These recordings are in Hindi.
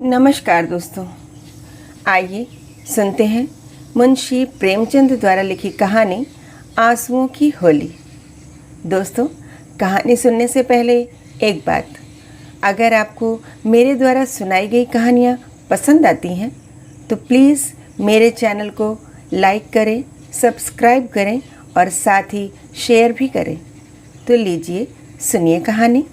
नमस्कार दोस्तों, आइए सुनते हैं मुंशी प्रेमचंद द्वारा लिखी कहानी आंसुओं की होली। दोस्तों, कहानी सुनने से पहले एक बात, अगर आपको मेरे द्वारा सुनाई गई कहानियाँ पसंद आती हैं तो प्लीज़ मेरे चैनल को लाइक करें, सब्सक्राइब करें और साथ ही शेयर भी करें। तो लीजिए सुनिए कहानी।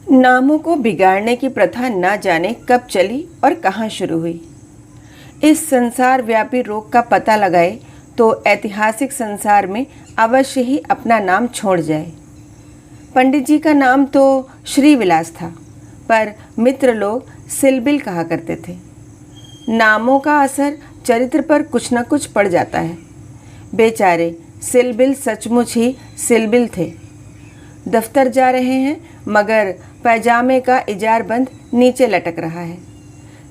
नामों को बिगाड़ने की प्रथा ना जाने कब चली और कहाँ शुरू हुई। इस संसार व्यापी रोग का पता लगाए तो ऐतिहासिक संसार में अवश्य ही अपना नाम छोड़ जाए। पंडित जी का नाम तो श्रीविलास था, पर मित्र लोग सिलबिल कहा करते थे। नामों का असर चरित्र पर कुछ न कुछ पड़ जाता है। बेचारे सिलबिल सचमुच ही सिलबिल थे। दफ्तर जा रहे हैं मगर पैजामे का इजारबंद नीचे लटक रहा है।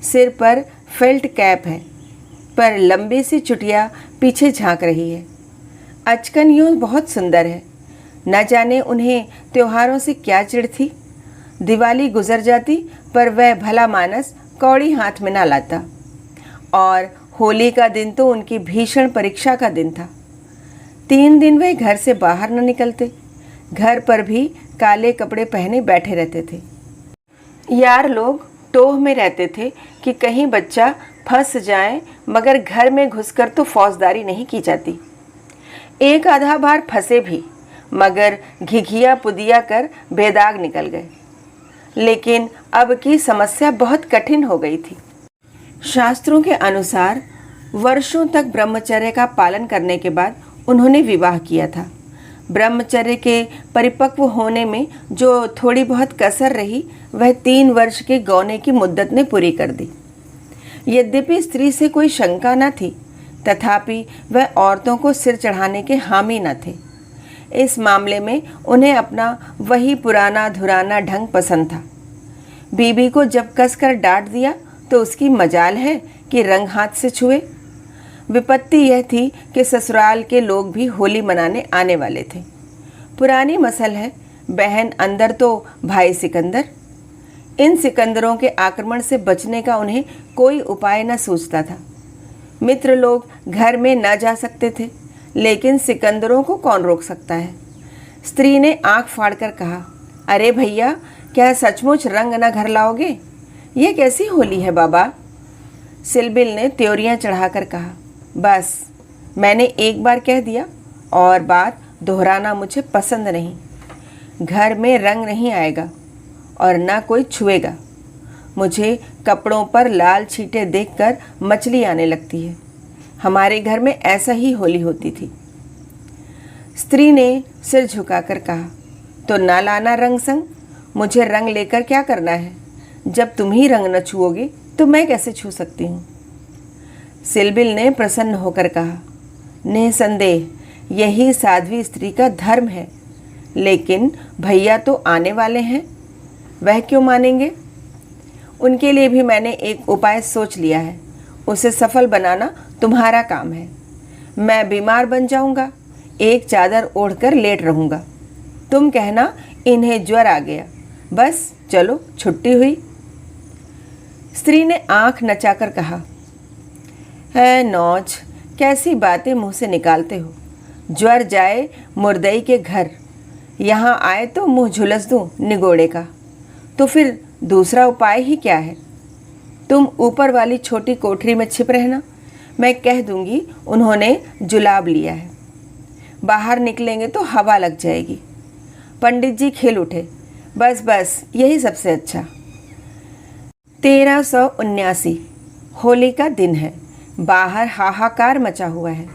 सिर पर फेल्ट कैप है, पर लंबी सी चुटिया पीछे झांक रही है। अचकन यूँ बहुत सुंदर है। न जाने उन्हें त्योहारों से क्या चिढ़ थी। दिवाली गुजर जाती पर वह भला मानस कौड़ी हाथ में ना लाता, और होली का दिन तो उनकी भीषण परीक्षा का दिन था। 3 दिन वह घर से बाहर न निकलते। घर पर भी काले कपड़े पहने बैठे रहते थे। यार लोग टोह में रहते थे कि कहीं बच्चा फंस जाए, मगर घर में घुसकर तो फौजदारी नहीं की जाती। एक आधा बार फंसे भी, मगर घिघिया पुदिया कर बेदाग निकल गए। लेकिन अब की समस्या बहुत कठिन हो गई थी। शास्त्रों के अनुसार वर्षों तक ब्रह्मचर्य का पालन करने के बाद उन्होंने विवाह किया था। ब्रह्मचर्य के परिपक्व होने में जो थोड़ी बहुत कसर रही, वह 3 वर्ष के गौने की मुद्दत ने पूरी कर दी। यद्यपि स्त्री से कोई शंका न थी, तथापि वह औरतों को सिर चढ़ाने के हामी न थे। इस मामले में उन्हें अपना वही पुराना धुराना ढंग पसंद था। बीबी को जब कसकर डांट दिया तो उसकी मजाल है कि रंग हाथ से छुए। विपत्ति यह थी कि ससुराल के लोग भी होली मनाने आने वाले थे। पुरानी मसल है, बहन अंदर तो भाई सिकंदर। इन सिकंदरों के आक्रमण से बचने का उन्हें कोई उपाय न सूझता था। मित्र लोग घर में न जा सकते थे, लेकिन सिकंदरों को कौन रोक सकता है। स्त्री ने आंख फाड़कर कहा, अरे भैया, क्या सचमुच रंग न घर लाओगे? यह कैसी होली है बाबा? सिलबिल ने त्योरियां चढ़ाकर कहा, बस मैंने एक बार कह दिया और बात दोहराना मुझे पसंद नहीं। घर में रंग नहीं आएगा और ना कोई छुएगा। मुझे कपड़ों पर लाल छींटे देखकर मचली आने लगती है। हमारे घर में ऐसा ही होली होती थी। स्त्री ने सिर झुकाकर कहा, तो ना लाना रंग संग। मुझे रंग लेकर क्या करना है? जब तुम ही रंग न छुओगे तो मैं कैसे छू सकती हूँ? सिलबिल ने प्रसन्न होकर कहा, निसंदेह यही साध्वी स्त्री का धर्म है, लेकिन भैया तो आने वाले हैं, वह क्यों मानेंगे? उनके लिए भी मैंने एक उपाय सोच लिया है। उसे सफल बनाना तुम्हारा काम है। मैं बीमार बन जाऊंगा, एक चादर ओढ़कर लेट रहूंगा। तुम कहना इन्हें ज्वर आ गया, बस चलो छुट्टी हुई। स्त्री ने आंख नचाकर कहा, है नौज, कैसी बातें मुंह से निकालते हो। ज्वर जाए मुर्दई के घर, यहाँ आए तो मुंह झुलस दूँ निगोड़े का। तो फिर दूसरा उपाय ही क्या है? तुम ऊपर वाली छोटी कोठरी में छिप रहना। मैं कह दूंगी उन्होंने जुलाब लिया है। बाहर निकलेंगे तो हवा लग जाएगी। पंडित जी खिल उठे, बस बस यही सबसे अच्छा। 1379 होली का दिन है। बाहर हाहाकार मचा हुआ है।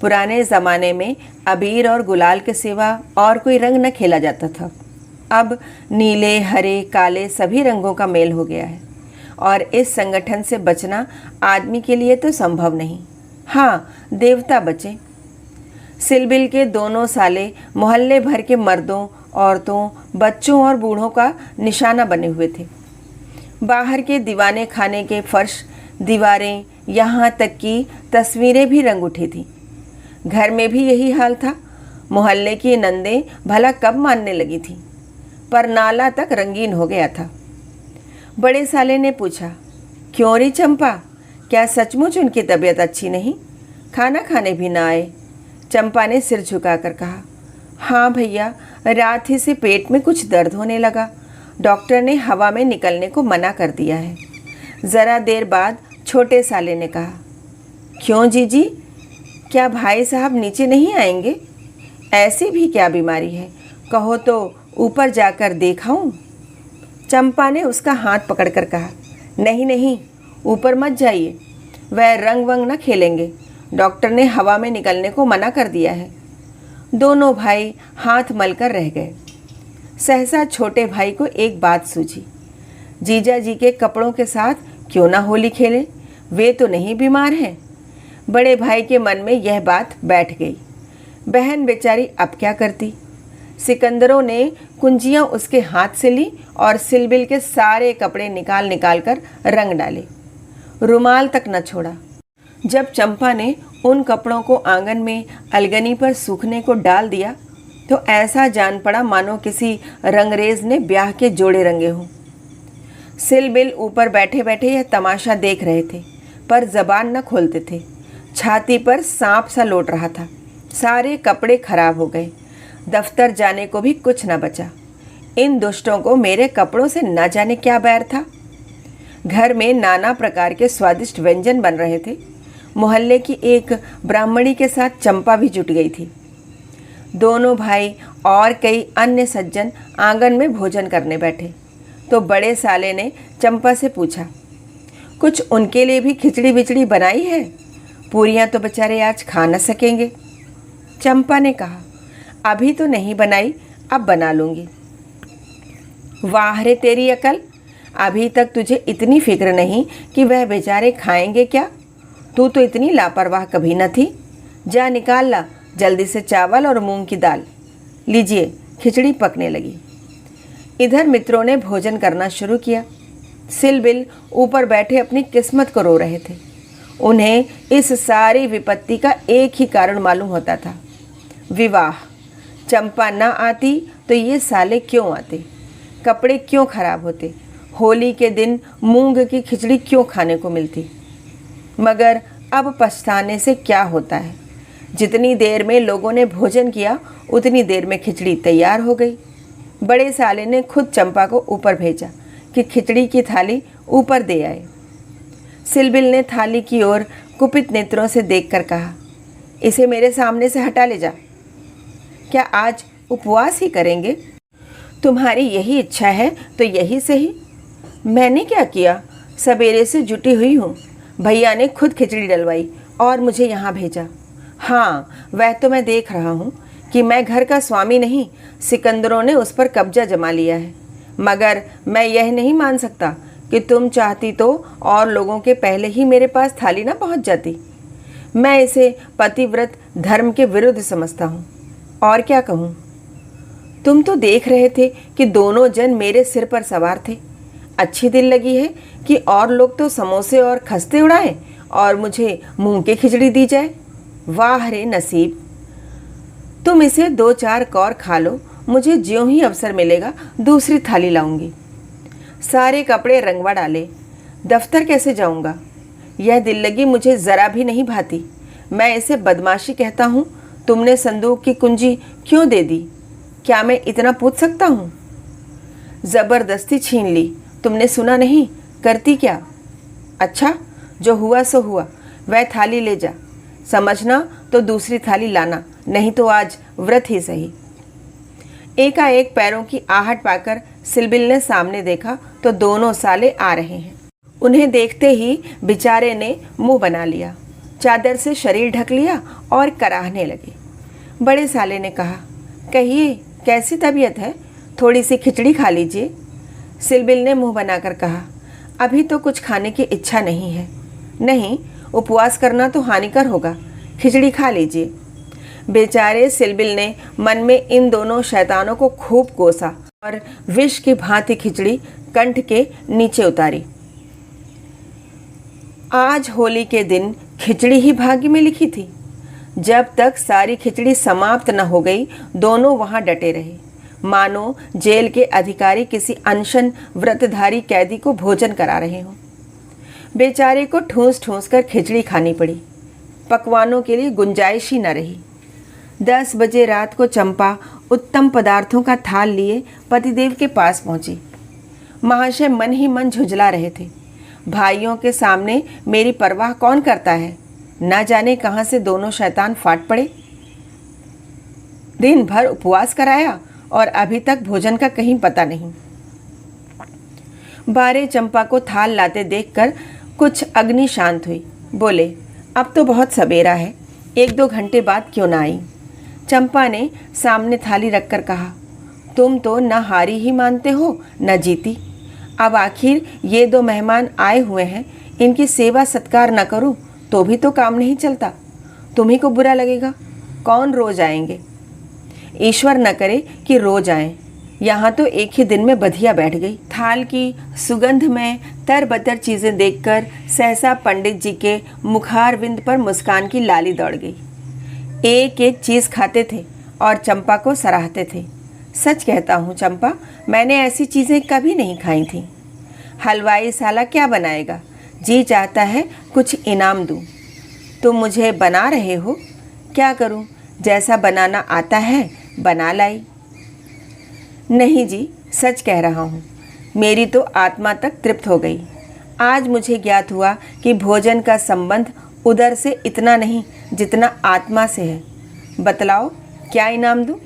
पुराने ज़माने में अबीर और गुलाल के सिवा और कोई रंग न खेला जाता था। अब नीले, हरे, काले सभी रंगों का मेल हो गया है, और इस संगठन से बचना आदमी के लिए तो संभव नहीं। हाँ, देवता बचे। सिलबिल के दोनों साले मोहल्ले भर के मर्दों, औरतों, बच्चों और बूढ़ों का निशाना बने हुए थे। बाहर के दीवाने खाने के फर्श, दीवारें, यहाँ तक कि तस्वीरें भी रंग उठी थीं। घर में भी यही हाल था। मोहल्ले की नंदें भला कब मानने लगी थीं, पर नाला तक रंगीन हो गया था। बड़े साले ने पूछा, क्यों रे चंपा, क्या सचमुच उनकी तबीयत अच्छी नहीं? खाना खाने भी ना आए? चंपा ने सिर झुकाकर कहा, हाँ भैया, रात ही से पेट में कुछ दर्द होने लगा। डॉक्टर ने हवा में निकलने को मना कर दिया है। ज़रा देर बाद छोटे साले ने कहा, क्यों जीजी, क्या भाई साहब नीचे नहीं आएंगे? ऐसी भी क्या बीमारी है, कहो तो ऊपर जाकर दिखाऊं? चंपा ने उसका हाथ पकड़कर कहा, नहीं नहीं, ऊपर मत जाइए, वह रंग वंग न खेलेंगे। डॉक्टर ने हवा में निकलने को मना कर दिया है। दोनों भाई हाथ मलकर रह गए। सहसा छोटे भाई को एक बात सूझी, जीजा जी के कपड़ों के साथ क्यों ना होली खेलें, वे तो नहीं बीमार हैं। बड़े भाई के मन में यह बात बैठ गई। बहन बेचारी अब क्या करती? सिकंदरों ने कुंजियां उसके हाथ से ली और सिलबिल के सारे कपड़े निकाल निकाल कर रंग डाले, रुमाल तक न छोड़ा। जब चंपा ने उन कपड़ों को आंगन में अलगनी पर सूखने को डाल दिया तो ऐसा जान पड़ा मानो किसी रंगरेज ने ब्याह के जोड़े रंगे हों। सिलबिल ऊपर बैठे बैठे यह तमाशा देख रहे थे, पर जबान न खोलते थे। छाती पर सांप सा लौट रहा था। सारे कपड़े खराब हो गए, दफ्तर जाने को भी कुछ न बचा। इन दुष्टों को मेरे कपड़ों से न जाने क्या बैर था। घर में नाना प्रकार के स्वादिष्ट व्यंजन बन रहे थे। मोहल्ले की एक ब्राह्मणी के साथ चंपा भी जुट गई थी। दोनों भाई और कई अन्य सज्जन आंगन में भोजन करने बैठे तो बड़े साले ने चंपा से पूछा, कुछ उनके लिए भी खिचड़ी बिचड़ी बनाई है? पूरियां तो बेचारे आज खा न सकेंगे। चंपा ने कहा, अभी तो नहीं बनाई, अब बना लूँगी। वाह रे तेरी अकल, अभी तक तुझे इतनी फिक्र नहीं कि वह बेचारे खाएंगे क्या? तू तो इतनी लापरवाह कभी न थी। जा निकाल ला जल्दी से चावल और मूंग की दाल। लीजिए, खिचड़ी पकने लगी। इधर मित्रों ने भोजन करना शुरू किया। सिलबिल ऊपर बैठे अपनी किस्मत को रो रहे थे। उन्हें इस सारी विपत्ति का एक ही कारण मालूम होता था, विवाह। चंपा ना आती तो ये साले क्यों आते? कपड़े क्यों खराब होते? होली के दिन मूंग की खिचड़ी क्यों खाने को मिलती? मगर अब पछताने से क्या होता है? जितनी देर में लोगों ने भोजन किया उतनी देर में खिचड़ी तैयार हो गई। बड़े साले ने खुद चंपा को ऊपर भेजा कि खिचड़ी की थाली ऊपर दे आए। सिलबिल ने थाली की ओर कुपित नेत्रों से देखकर कहा, इसे मेरे सामने से हटा ले जा। क्या आज उपवास ही करेंगे? तुम्हारी यही इच्छा है तो यही सही। मैंने क्या किया? सवेरे से जुटी हुई हूँ। भैया ने खुद खिचड़ी डलवाई और मुझे यहाँ भेजा। हाँ, वह तो मैं देख रहा हूँ कि मैं घर का स्वामी नहीं, सिकंदरों ने उस पर कब्जा जमा लिया है। मगर मैं यह नहीं मान सकता कि तुम चाहती तो और लोगों के पहले ही मेरे पास थाली ना पहुँच जाती। मैं इसे पतिव्रत धर्म के विरुद्ध समझता हूँ। और क्या कहूँ? तुम तो देख रहे थे कि दोनों जन मेरे सिर पर सवार थे। अच्छी दिल लगी है कि और लोग तो समोसे और खस्ते उड़ाएं और मुझे मूंग की खिचड़ी दी जाए। वाह रे नसीब! तुम इसे 2-4 कौर खा लो, मुझे ज्यों ही अवसर मिलेगा दूसरी थाली लाऊंगी। सारे कपड़े रंगवा डाले। दफ्तर कैसे जाऊंगा? यह दिल लगी मुझे ज़रा भी नहीं भाती। मैं इसे बदमाशी कहता हूँ। तुमने संदूक की कुंजी क्यों दे दी? क्या मैं इतना पूछ सकता हूँ? ज़बरदस्ती छीन ली। तुमने सुना नहीं? करती क्या? अच्छा, जो हुआ सो हुआ। वह थाली ले जा। समझना तो दूसरी थाली लाना, नहीं तो आज व्रत ही सही। एकाएक पैरों की आहट पाकर सिलबिल ने सामने देखा तो दोनों साले आ रहे हैं। उन्हें देखते ही बेचारे ने मुंह बना लिया, चादर से शरीर ढक लिया और कराहने लगे। बड़े साले ने कहा, कहिए कैसी तबीयत है? थोड़ी सी खिचड़ी खा लीजिए। सिलबिल ने मुंह बनाकर कहा, अभी तो कुछ खाने की इच्छा नहीं है। नहीं, उपवास करना तो हानिकर होगा, खिचड़ी खा लीजिए। बेचारे सिलबिल ने मन में इन दोनों शैतानों को खूब कोसा और विष की भांति खिचड़ी कंठ के नीचे उतारी। आज होली के दिन खिचड़ी ही भाग्य में लिखी थी। जब तक सारी खिचड़ी समाप्त न हो गई, दोनों वहां डटे रहे। मानो जेल के अधिकारी किसी अनशन व्रतधारी कैदी को भोजन करा रहे हों। बेचारे को ठूंस ठूंस कर खिचड़ी खानी पड़ी। पकवानों के लिए गुंजाइश ही न रही। 10 बजे रात को चंपा उत्तम पदार्थों का थाल लिए पतिदेव के पास पहुंची। महाशय मन ही मन झुंझला रहे थे। भाइयों के सामने मेरी परवाह कौन करता है? न जाने कहाँ से दोनों शैतान फाट पड़े। दिन भर उपवास कराया और अभी तक भोजन का कहीं पता नहीं। बारे चंपा को थाल लाते देखकर कुछ अग्नि शांत हुई। बोले, अब तो बहुत सवेरा है, 1-2 घंटे बाद क्यों ना आई? चंपा ने सामने थाली रखकर कहा, तुम तो न हारी ही मानते हो न जीती। अब आखिर ये 2 मेहमान आए हुए हैं, इनकी सेवा सत्कार न करूं तो भी तो काम नहीं चलता। तुम्ही को बुरा लगेगा। कौन रोज आएंगे? ईश्वर न करे कि रोज आए। यहाँ तो एक ही दिन में बधिया बैठ गई। थाल की सुगंध में तरबतर चीज़ें देखकर सहसा पंडित जी के मुखारविंद पर मुस्कान की लाली दौड़ गई। एक एक चीज़ खाते थे और चंपा को सराहते थे। सच कहता हूँ चंपा, मैंने ऐसी चीज़ें कभी नहीं खाई थी। हलवाई साला क्या बनाएगा? जी चाहता है कुछ इनाम दूँ। तुम मुझे बना रहे हो? क्या करूँ, जैसा बनाना आता है बना लाई। नहीं जी, सच कह रहा हूँ। मेरी तो आत्मा तक तृप्त हो गई। आज मुझे ज्ञात हुआ कि भोजन का संबंध उदर से इतना नहीं जितना आत्मा से है। बतलाओ क्या इनाम दूँ?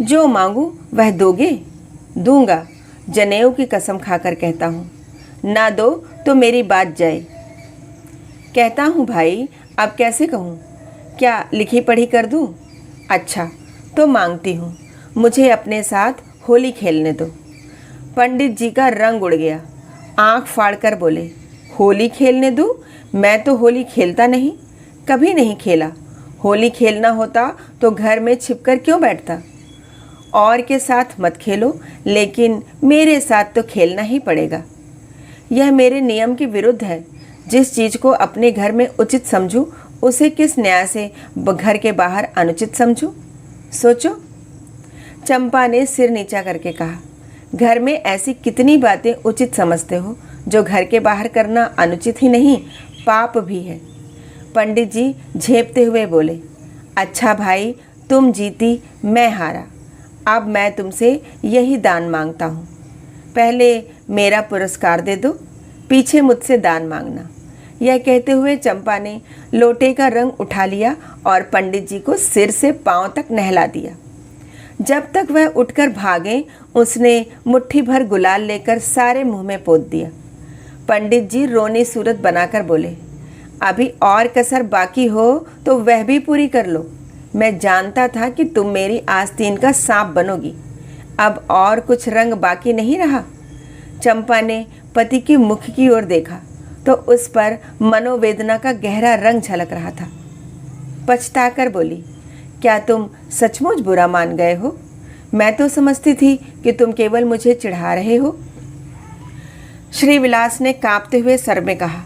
जो मांगू वह दोगे? दूंगा, जनेऊ की कसम खाकर कहता हूँ। ना दो तो मेरी बात जाए। कहता हूँ भाई, अब कैसे कहूँ? क्या लिखी पढ़ी कर दूँ? अच्छा तो मांगती हूँ, मुझे अपने साथ होली खेलने दो। पंडित जी का रंग उड़ गया। आंख फाड़कर बोले, होली खेलने दूँ? मैं तो होली खेलता नहीं, कभी नहीं खेला। होली खेलना होता तो घर में छिपकर क्यों बैठता? और के साथ मत खेलो, लेकिन मेरे साथ तो खेलना ही पड़ेगा। यह मेरे नियम के विरुद्ध है। जिस चीज़ को अपने घर में उचित समझूं, उसे किस न्याय से घर के बाहर अनुचित समझूं? सोचो। चंपा ने सिर नीचा करके कहा, घर में ऐसी कितनी बातें उचित समझते हो जो घर के बाहर करना अनुचित ही नहीं, पाप भी है। पंडित जी झेपते हुए बोले, अच्छा भाई, तुम जीती, मैं हारा। अब मैं तुमसे यही दान मांगता हूँ। पहले मेरा पुरस्कार दे दो, पीछे मुझसे दान मांगना। यह कहते हुए चंपा ने लोटे का रंग उठा लिया और पंडित जी को सिर से पांव तक नहला दिया। जब तक वह उठकर भागे, उसने मुट्ठी भर गुलाल लेकर सारे मुंह में पोत दिया। पंडित जी रोनी सूरत बनाकर बोले, अभी और कसर बाकी हो तो वह भी पूरी कर लो। मैं जानता था कि तुम मेरी आस्तीन का सांप बनोगी। अब और कुछ रंग बाकी नहीं रहा। चंपा ने पति के मुख की ओर देखा तो उस पर मनोवेदना का गहरा रंग झलक रहा था। पछताकर बोली, क्या तुम सचमुच बुरा मान गए हो? मैं तो समझती थी कि तुम केवल मुझे चिढ़ा रहे हो। श्रीविलास ने कांपते हुए सर में कहा,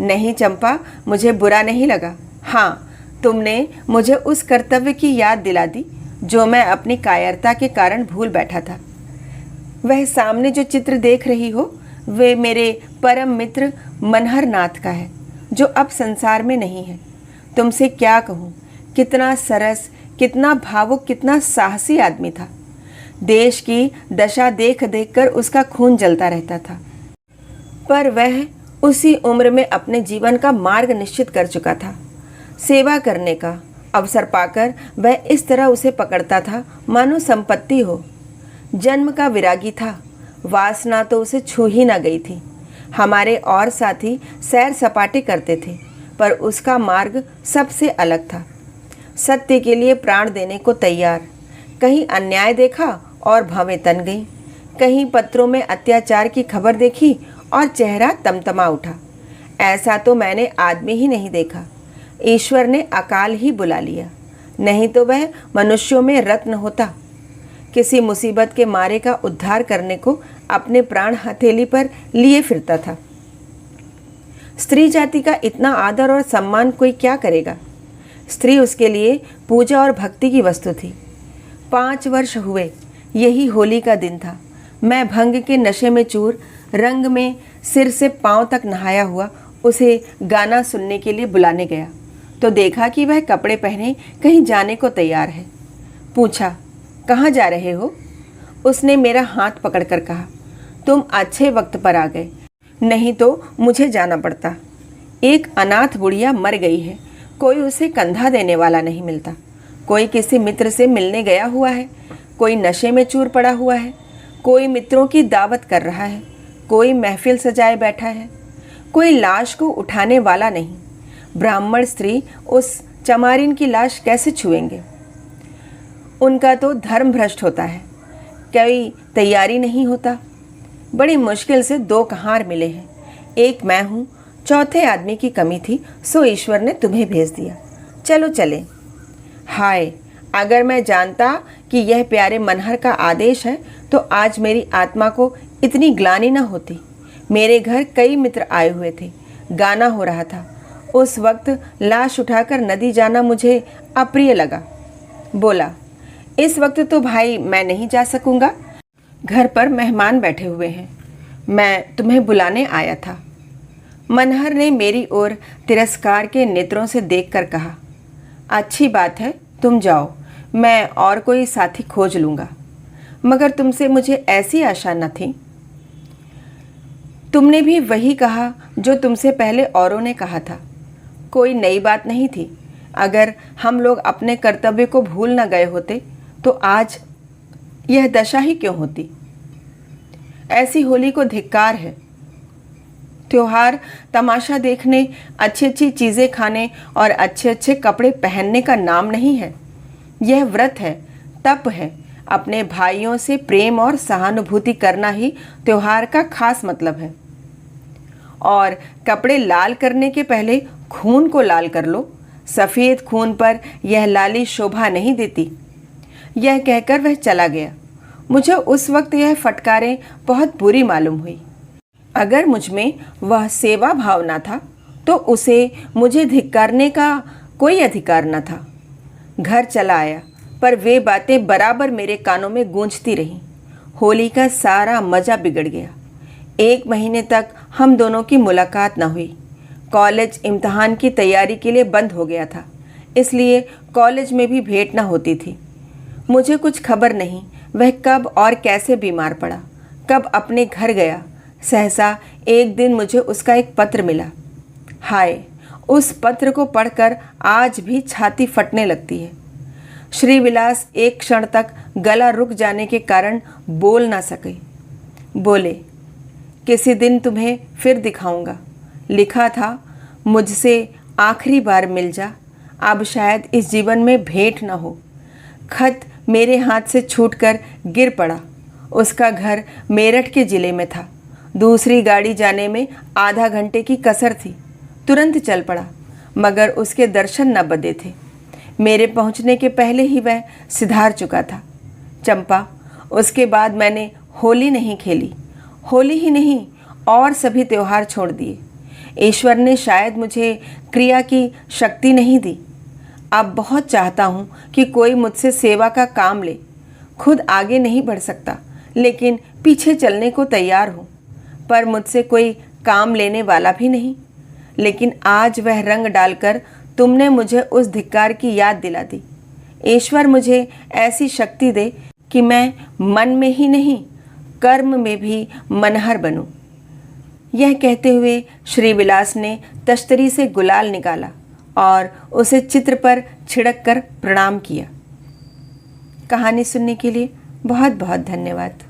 नहीं चंपा, मुझे बुरा नहीं लगा। हाँ, तुमने मुझे उस कर्तव्य की याद दिला दी जो मैं अपनी कायरता के कारण भूल बैठा था। वह सामने जो चित्र देख रही हो, वे मेरे परम मित्र मनहर नाथ का है, जो अब संसार में नहीं है। तुमसे क्या कहूँ, कितना सरस, कितना भावुक, कितना साहसी आदमी था। देश की दशा देख देख कर उसका खून जलता रहता था, पर वह उसी उम्र में अपने जीवन का मार्ग निश्चित कर चुका था। सेवा करने का अवसर पाकर वह इस तरह उसे पकड़ता था मानो संपत्ति हो। जन्म का विरागी था, वासना तो उसे छू ही न गई थी। हमारे और साथी सैर सपाटे करते थे, पर उसका मार्ग सबसे अलग था। सत्य के लिए प्राण देने को तैयार। कहीं अन्याय देखा और भवें तन गई, कहीं पत्रों में अत्याचार की खबर देखी और चेहरा तमतमा उठा। ऐसा तो मैंने आदमी ही नहीं देखा। ईश्वर ने अकाल ही बुला लिया, नहीं तो वह मनुष्यों में रत्न होता। किसी मुसीबत के मारे का उद्धार करने को अपने प्राण हथेली पर लिए फिरता था। स्त्री जाति का इतना आदर और सम्मान कोई क्या करेगा? स्त्री उसके लिए पूजा और भक्ति की वस्तु थी। 5 वर्ष हुए यही होली का दिन था। मैं भंग के नशे में चूर, रंग में सिर से पांव तक नहाया हुआ उसे गाना सुनने के लिए बुलाने गया तो देखा कि वह कपड़े पहने कहीं जाने को तैयार है। पूछा, कहाँ जा रहे हो? उसने मेरा हाथ पकड़कर कहा, तुम अच्छे वक्त पर आ गए, नहीं तो मुझे जाना पड़ता। एक अनाथ बुढ़िया मर गई है, कोई उसे कंधा देने वाला नहीं मिलता। कोई किसी मित्र से मिलने गया हुआ है, कोई नशे में चूर पड़ा हुआ है, कोई मित्रों की दावत कर रहा है, कोई महफिल सजाए बैठा है, कोई लाश को उठाने वाला नहीं। ब्राह्मण स्त्री उस चमारिन की लाश कैसे छुएंगे? उनका तो धर्म भ्रष्ट होता है, कोई तैयारी नहीं होता। बड़ी मुश्किल से 2 कहार मिले हैं, एक मैं हूँ, चौथे आदमी की कमी थी, सो ईश्वर ने तुम्हें भेज दिया। चलो चले। हाय, अगर मैं जानता कि यह प्यारे मनहर का आदेश है तो आज मेरी आत्मा को इतनी ग्लानि न होती। मेरे घर कई मित्र आए हुए थे, गाना हो रहा था। उस वक्त लाश उठाकर नदी जाना मुझे अप्रिय लगा। बोला, इस वक्त तो भाई मैं नहीं जा सकूंगा, घर पर मेहमान बैठे हुए हैं, मैं तुम्हें बुलाने आया था। मनहर ने मेरी ओर तिरस्कार के नेत्रों से देखकर कहा, अच्छी बात है, तुम जाओ, मैं और कोई साथी खोज लूँगा। मगर तुमसे मुझे ऐसी आशा न थी। तुमने भी वही कहा जो तुमसे पहले औरों ने कहा था। कोई नई बात नहीं थी। अगर हम लोग अपने कर्तव्य को भूल न गए होते तो आज यह दशा ही क्यों होती? ऐसी होली को धिक्कार है। त्योहार तमाशा देखने, अच्छी अच्छी चीज़ें खाने और अच्छे अच्छे कपड़े पहनने का नाम नहीं है। यह व्रत है, तप है। अपने भाइयों से प्रेम और सहानुभूति करना ही त्योहार का खास मतलब है। और कपड़े लाल करने के पहले खून को लाल कर लो, सफ़ेद खून पर यह लाली शोभा नहीं देती। यह कहकर वह चला गया। मुझे उस वक्त यह फटकारें बहुत बुरी मालूम हुई। अगर मुझ में वह सेवा भाव न था तो उसे मुझे धिक्कारने का कोई अधिकार न था। घर चला आया, पर वे बातें बराबर मेरे कानों में गूंजती रहीं। होली का सारा मज़ा बिगड़ गया। 1 महीने तक हम दोनों की मुलाकात न हुई। कॉलेज इम्तहान की तैयारी के लिए बंद हो गया था, इसलिए कॉलेज में भी भेंट न होती थी। मुझे कुछ खबर नहीं वह कब और कैसे बीमार पड़ा, कब अपने घर गया। सहसा एक दिन मुझे उसका एक पत्र मिला। हाय, उस पत्र को पढ़कर आज भी छाती फटने लगती है। श्रीविलास एक क्षण तक गला रुक जाने के कारण बोल ना सके। बोले, किसी दिन तुम्हें फिर दिखाऊंगा। लिखा था, मुझसे आखिरी बार मिल जा, अब शायद इस जीवन में भेंट न हो। खत मेरे हाथ से छूटकर गिर पड़ा। उसका घर मेरठ के ज़िले में था। दूसरी गाड़ी जाने में आधा घंटे की कसर थी। तुरंत चल पड़ा, मगर उसके दर्शन न बदे थे। मेरे पहुंचने के पहले ही वह सिधार चुका था। चंपा, उसके बाद मैंने होली नहीं खेली। होली ही नहीं, और सभी त्योहार छोड़ दिए। ईश्वर ने शायद मुझे क्रिया की शक्ति नहीं दी। अब बहुत चाहता हूँ कि कोई मुझसे सेवा का काम ले। खुद आगे नहीं बढ़ सकता, लेकिन पीछे चलने को तैयार हूँ। पर मुझसे कोई काम लेने वाला भी नहीं। लेकिन आज वह रंग डालकर तुमने मुझे उस धिक्कार की याद दिला दी। ईश्वर मुझे ऐसी शक्ति दे कि मैं मन में ही नहीं, कर्म में भी मनहर बनूं। यह कहते हुए श्रीविलास ने तश्तरी से गुलाल निकाला और उसे चित्र पर छिड़क कर प्रणाम किया। कहानी सुनने के लिए बहुत बहुत धन्यवाद।